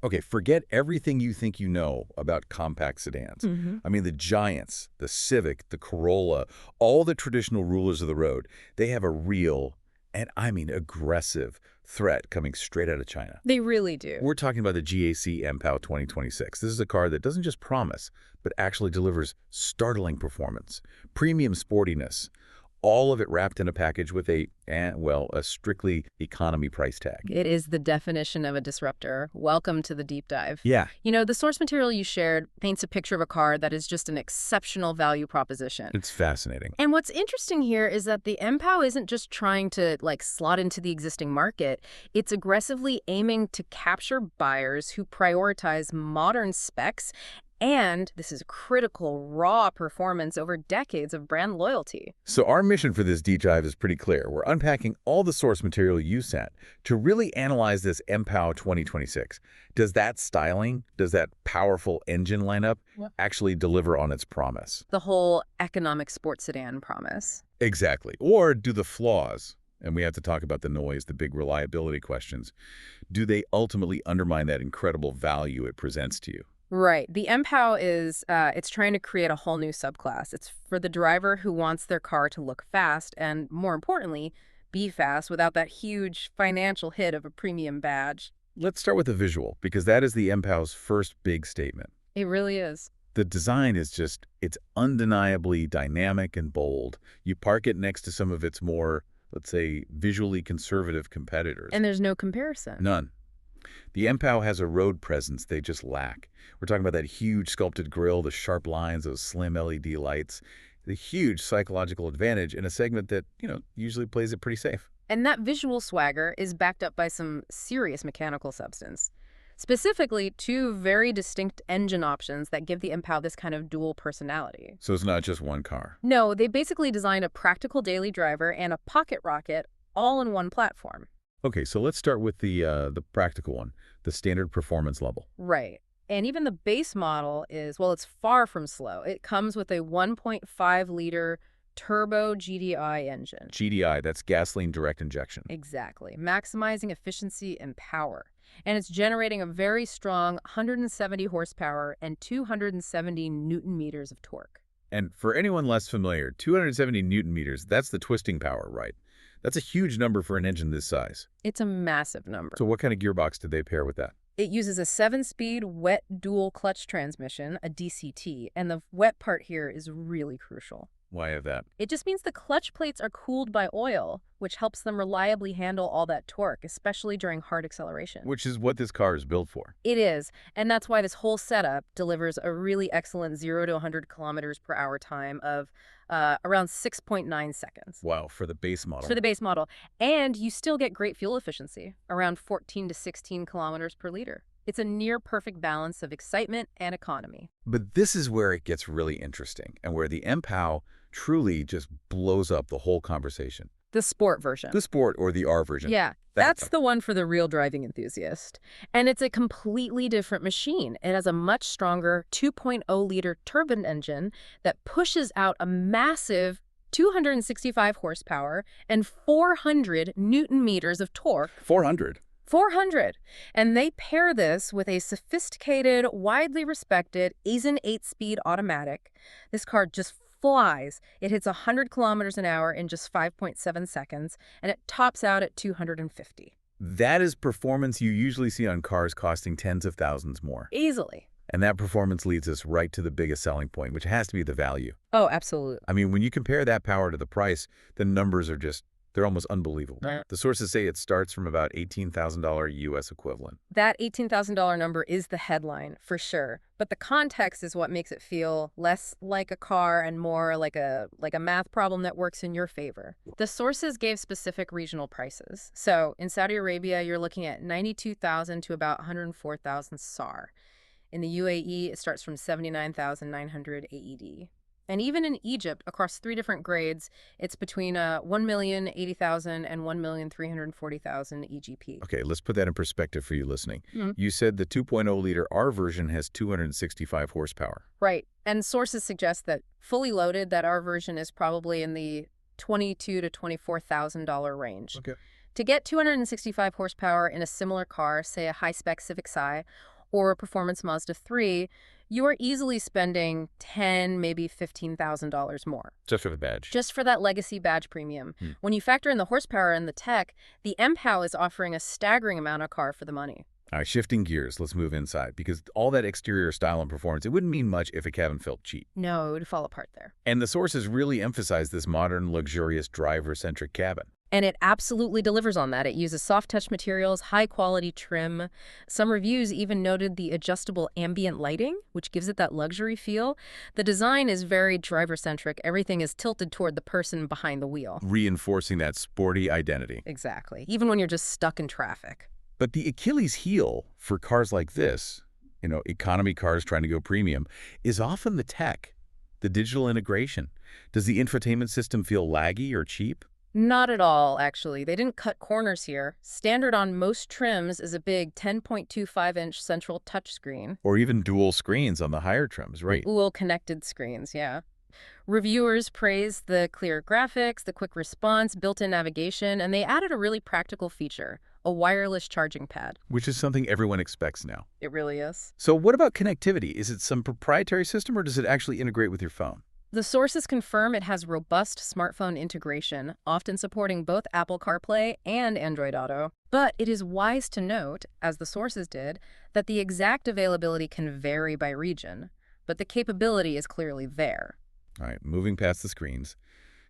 Okay, forget everything you think you know about compact sedans. Hmm. I mean, the Giants, the Civic, the Corolla, all the traditional rulers of the road, they have a real, and I mean aggressive, threat coming straight out of China. They really do. We're talking about the GAC Empow 2026. This is a car that doesn't just promise, but actually delivers startling performance, premium sportiness, all of it wrapped in a package with a strictly economy price tag. It is the definition of a disruptor. Welcome to the deep dive. Yeah. You know, the source material you shared paints a picture of a car that is just an exceptional value proposition. It's fascinating. And what's interesting here is that the Empow isn't just trying to, slot into the existing market. It's aggressively aiming to capture buyers who prioritize modern specs and, this is critical, raw performance over decades of brand loyalty. So our mission for this deep dive is pretty clear. We're unpacking all the source material you sent to really analyze this Empow 2026. Does that styling, does that powerful engine lineup actually deliver on its promise? The whole economic sports sedan promise. Exactly. Or do the flaws, and we have to talk about the noise, the big reliability questions, do they ultimately undermine that incredible value it presents to you? Right. The Empow is, it's trying to create a whole new subclass. It's for the driver who wants their car to look fast and, more importantly, be fast without that huge financial hit of a premium badge. Let's start with the visual, because that is the Empow's first big statement. It really is. The design is just, it's undeniably dynamic and bold. You park it next to some of its more, let's say, visually conservative competitors. And there's no comparison. None. The Empow has a road presence they just lack. We're talking about that huge sculpted grille, the sharp lines, those slim LED lights, the huge psychological advantage in a segment that, usually plays it pretty safe. And that visual swagger is backed up by some serious mechanical substance. Specifically, two very distinct engine options that give the Empow this kind of dual personality. So it's not just one car. No, they basically designed a practical daily driver and a pocket rocket all in one platform. Okay, so let's start with the practical one, the standard performance level. Right. And even the base model is, it's far from slow. It comes with a 1.5-liter turbo GDI engine. GDI, that's gasoline direct injection. Exactly. Maximizing efficiency and power. And it's generating a very strong 170 horsepower and 270 newton meters of torque. And for anyone less familiar, 270 newton meters, that's the twisting power, right? That's a huge number for an engine this size. It's a massive number. So what kind of gearbox did they pair with that? It uses a 7-speed wet dual clutch transmission, a DCT, and the wet part here is really crucial. Why is that? It just means the clutch plates are cooled by oil, which helps them reliably handle all that torque, especially during hard acceleration. Which is what this car is built for. It is, and that's why this whole setup delivers a really excellent 0 to 100 kilometers per hour time of around 6.9 seconds. Wow, for the base model. For the base model. And you still get great fuel efficiency, around 14 to 16 kilometers per liter. It's a near-perfect balance of excitement and economy. But this is where it gets really interesting, and where the Empow truly just blows up the whole conversation. The sport version. The sport or the R version. Yeah, that's the one for the real driving enthusiast. And it's a completely different machine. It has a much stronger 2.0-liter turbine engine that pushes out a massive 265 horsepower and 400 newton meters of torque. 400? 400. And they pair this with a sophisticated, widely respected Aisin 8-speed automatic. This car just flies. It hits 100 kilometers an hour in just 5.7 seconds, and it tops out at 250. That is performance you usually see on cars costing tens of thousands more. Easily. And that performance leads us right to the biggest selling point, which has to be the value. Oh, absolutely. I mean, when you compare that power to the price, the numbers are they're almost unbelievable. The sources say it starts from about $18,000 U.S. equivalent. That $18,000 number is the headline, for sure. But the context is what makes it feel less like a car and more like a math problem that works in your favor. The sources gave specific regional prices. So in Saudi Arabia, you're looking at 92,000 to about 104,000 SAR. In the UAE, it starts from 79,900 AED. And even in Egypt, across 3 different grades, it's between 1,080,000 and 1,340,000 EGP. Okay, let's put that in perspective for you listening. Mm-hmm. You said the 2.0-liter R version has 265 horsepower. Right. And sources suggest that fully loaded, that R version is probably in the $22,000 to $24,000 range. Okay. To get 265 horsepower in a similar car, say a high-spec Civic Si, or a performance Mazda 3, you are easily spending $10,000, maybe $15,000 more. Just for the badge. Just for that legacy badge premium. When you factor in the horsepower and the tech, the Empow is offering a staggering amount of car for the money. All right, shifting gears, let's move inside, because all that exterior style and performance, it wouldn't mean much if a cabin felt cheap. No, it would fall apart there. And the sources really emphasize this modern, luxurious, driver-centric cabin. And it absolutely delivers on that. It uses soft-touch materials, high-quality trim. Some reviews even noted the adjustable ambient lighting, which gives it that luxury feel. The design is very driver-centric. Everything is tilted toward the person behind the wheel. Reinforcing that sporty identity. Exactly. Even when you're just stuck in traffic. But the Achilles heel for cars like this, economy cars trying to go premium, is often the tech, the digital integration. Does the infotainment system feel laggy or cheap? Not at all, actually. They didn't cut corners here. Standard on most trims is a big 10.25-inch central touchscreen. Or even dual screens on the higher trims, right? Dual connected screens, yeah. Reviewers praised the clear graphics, the quick response, built-in navigation, and they added a really practical feature, a wireless charging pad. Which is something everyone expects now. It really is. So what about connectivity? Is it some proprietary system or does it actually integrate with your phone? The sources confirm it has robust smartphone integration, often supporting both Apple CarPlay and Android Auto. But it is wise to note, as the sources did, that the exact availability can vary by region, but the capability is clearly there. All right, moving past the screens,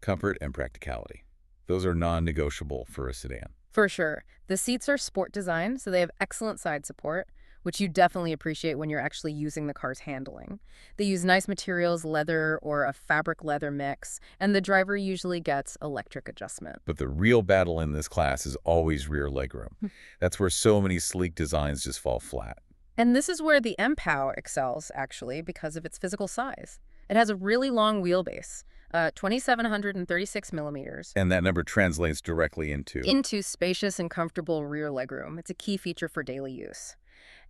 comfort and practicality. Those are non-negotiable for a sedan. For sure. The seats are sport design, so they have excellent side support, which you definitely appreciate when you're actually using the car's handling. They use nice materials, leather or a fabric leather mix, and the driver usually gets electric adjustment. But the real battle in this class is always rear legroom. That's where so many sleek designs just fall flat. And this is where the Empow excels, actually, because of its physical size. It has a really long wheelbase, 2,736 millimeters. And that number translates directly into spacious and comfortable rear legroom. It's a key feature for daily use.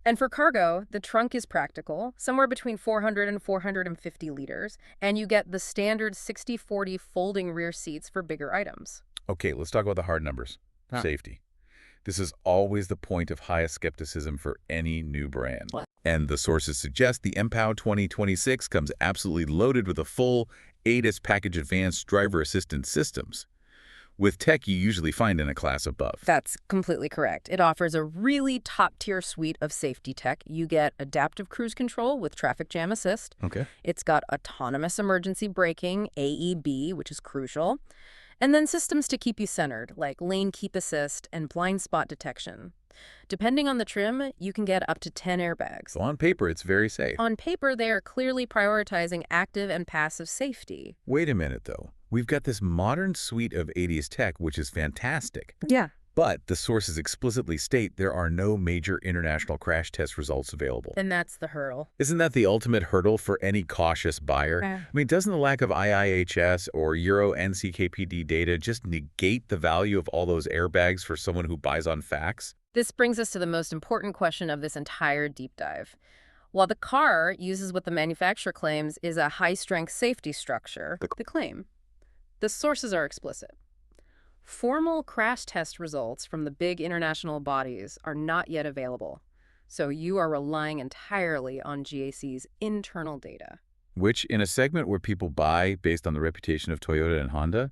And for cargo, the trunk is practical, somewhere between 400 and 450 liters, and you get the standard 60/40 folding rear seats for bigger items. Okay, let's talk about the hard numbers. Safety. This is always the point of highest skepticism for any new brand. And the sources suggest the Empow 2026 comes absolutely loaded with a full ADAS package advanced driver assistance systems, with tech you usually find in a class above. That's completely correct. It offers a really top-tier suite of safety tech. You get adaptive cruise control with traffic jam assist. Okay. It's got autonomous emergency braking, AEB, which is crucial. And then systems to keep you centered, like lane keep assist and blind spot detection. Depending on the trim, you can get up to 10 airbags. So on paper, it's very safe. On paper, they are clearly prioritizing active and passive safety. Wait a minute, though. We've got this modern suite of 80s tech, which is fantastic. Yeah. But the sources explicitly state there are no major international crash test results available. And that's the hurdle. Isn't that the ultimate hurdle for any cautious buyer? I mean, doesn't the lack of IIHS or Euro NCKPD data just negate the value of all those airbags for someone who buys on facts? This brings us to the most important question of this entire deep dive. While the car uses what the manufacturer claims is a high-strength safety structure, the sources are explicit. Formal crash test results from the big international bodies are not yet available, so you are relying entirely on GAC's internal data. Which, in a segment where people buy based on the reputation of Toyota and Honda,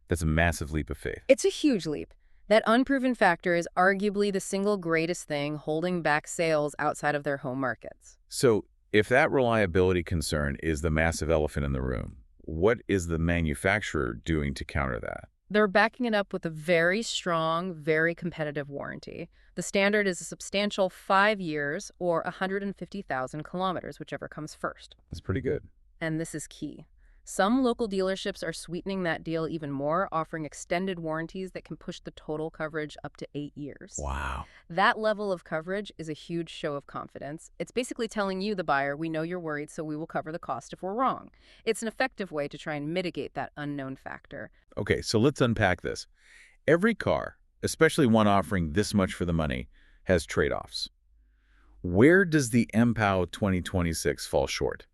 that's a massive leap of faith. It's a huge leap. That unproven factor is arguably the single greatest thing holding back sales outside of their home markets. So, if that reliability concern is the massive elephant in the room, what is the manufacturer doing to counter that? They're backing it up with a very strong, very competitive warranty. The standard is a substantial 5 years or 150,000 kilometers, whichever comes first. That's pretty good. And this is key. Some local dealerships are sweetening that deal even more, offering extended warranties that can push the total coverage up to 8 years. Wow. That level of coverage is a huge show of confidence. It's basically telling you, the buyer, we know you're worried, so we will cover the cost if we're wrong. It's an effective way to try and mitigate that unknown factor. Okay, so let's unpack this. Every car, especially one offering this much for the money, has trade-offs. Where does the Empow 2026 fall short,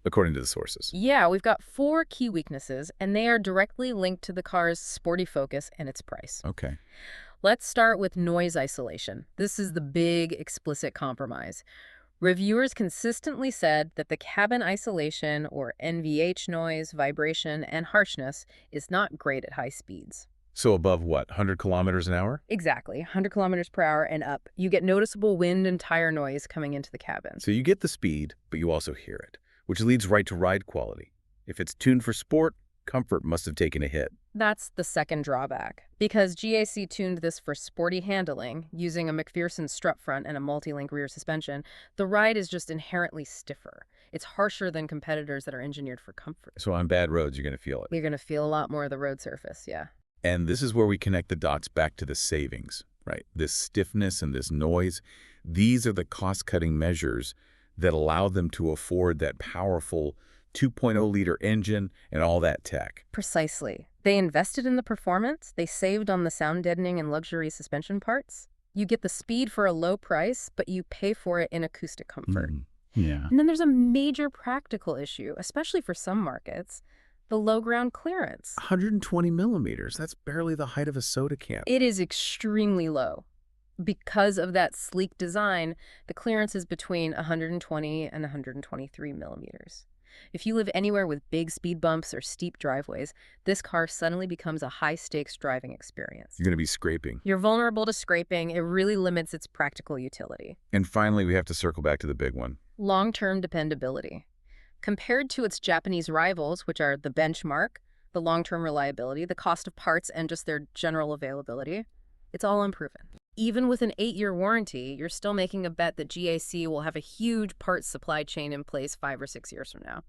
according to the sources? Yeah, we've got 4 key weaknesses, and they are directly linked to the car's sporty focus and its price. Okay. Let's start with noise isolation. This is the big, explicit compromise. Reviewers consistently said that the cabin isolation, or NVH noise, vibration, and harshness is not great at high speeds. So above what, 100 kilometers an hour? Exactly, 100 kilometers per hour and up. You get noticeable wind and tire noise coming into the cabin. So you get the speed, but you also hear it, which leads right to ride quality. If it's tuned for sport, comfort must have taken a hit. That's the second drawback. Because GAC tuned this for sporty handling, using a McPherson strut front and a multi-link rear suspension, the ride is just inherently stiffer. It's harsher than competitors that are engineered for comfort. So on bad roads, you're going to feel it. You're going to feel a lot more of the road surface, yeah. And this is where we connect the dots back to the savings, right? This stiffness and this noise, these are the cost-cutting measures that allow them to afford that powerful 2.0-liter engine and all that tech. Precisely. They invested in the performance, they saved on the sound deadening and luxury suspension parts. You get the speed for a low price, but you pay for it in acoustic comfort. Yeah. And then there's a major practical issue, especially for some markets, the low ground clearance. 120 millimeters, that's barely the height of a soda can. It is extremely low. Because of that sleek design, the clearance is between 120 and 123 millimeters. If you live anywhere with big speed bumps or steep driveways, this car suddenly becomes a high-stakes driving experience. You're going to be scraping. You're vulnerable to scraping. It really limits its practical utility. And finally, we have to circle back to the big one. Long-term dependability. Compared to its Japanese rivals, which are the benchmark, the long-term reliability, the cost of parts, and just their general availability, it's all unproven. Even with an 8-year warranty, you're still making a bet that GAC will have a huge parts supply chain in place 5 or 6 years from now.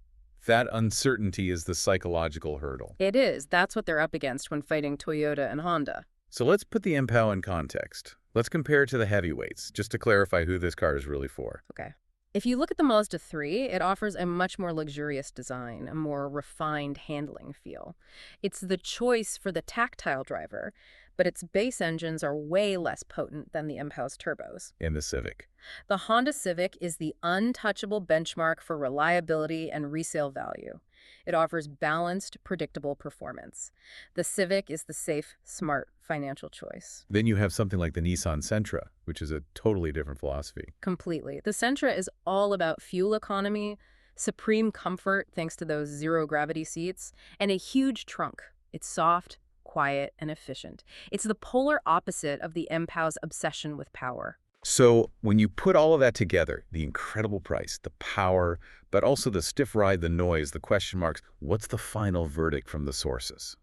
That uncertainty is the psychological hurdle. It is. That's what they're up against when fighting Toyota and Honda. So let's put the Empow in context. Let's compare it to the heavyweights, just to clarify who this car is really for. Okay. If you look at the Mazda 3, it offers a much more luxurious design, a more refined handling feel. It's the choice for the tactile driver, but its base engines are way less potent than the Empow's turbos. In the Civic. The Honda Civic is the untouchable benchmark for reliability and resale value. It offers balanced, predictable performance. The Civic is the safe, smart financial choice. Then you have something like the Nissan Sentra, which is a totally different philosophy. Completely. The Sentra is all about fuel economy, supreme comfort thanks to those zero-gravity seats, and a huge trunk. It's soft, quiet, and efficient. It's the polar opposite of the Empow's obsession with power. So when you put all of that together, the incredible price, the power, but also the stiff ride, the noise, the question marks, what's the final verdict from the sources?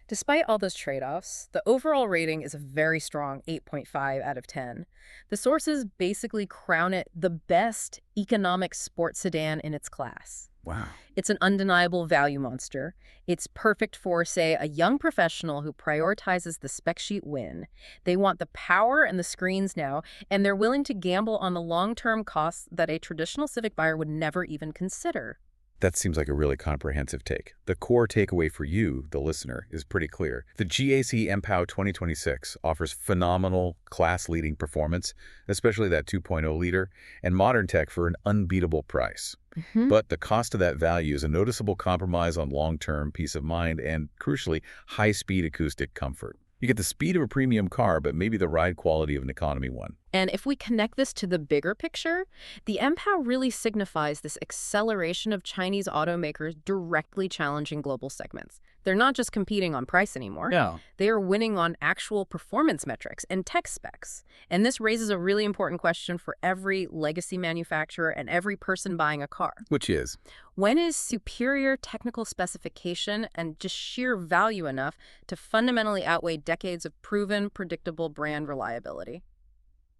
Despite all those trade-offs, the overall rating is a very strong 8.5 out of 10. The sources basically crown it the best economic sports sedan in its class. Wow. It's an undeniable value monster. It's perfect for, say, a young professional who prioritizes the spec sheet win. They want the power and the screens now, and they're willing to gamble on the long-term costs that a traditional Civic buyer would never even consider. That seems like a really comprehensive take. The core takeaway for you, the listener, is pretty clear. The GAC Empow 2026 offers phenomenal, class-leading performance, especially that 2.0-liter, and modern tech for an unbeatable price. But the cost of that value is a noticeable compromise on long-term peace of mind and, crucially, high-speed acoustic comfort. You get the speed of a premium car, but maybe the ride quality of an economy one. And if we connect this to the bigger picture, the Empow really signifies this acceleration of Chinese automakers directly challenging global segments. They're not just competing on price anymore. No. They are winning on actual performance metrics and tech specs. And this raises a really important question for every legacy manufacturer and every person buying a car. Which is? When is superior technical specification and just sheer value enough to fundamentally outweigh decades of proven, predictable brand reliability?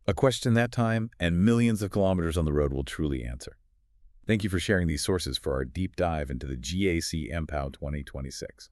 A question that time and millions of kilometers on the road will truly answer. Thank you for sharing these sources for our deep dive into the GAC Empow 2026.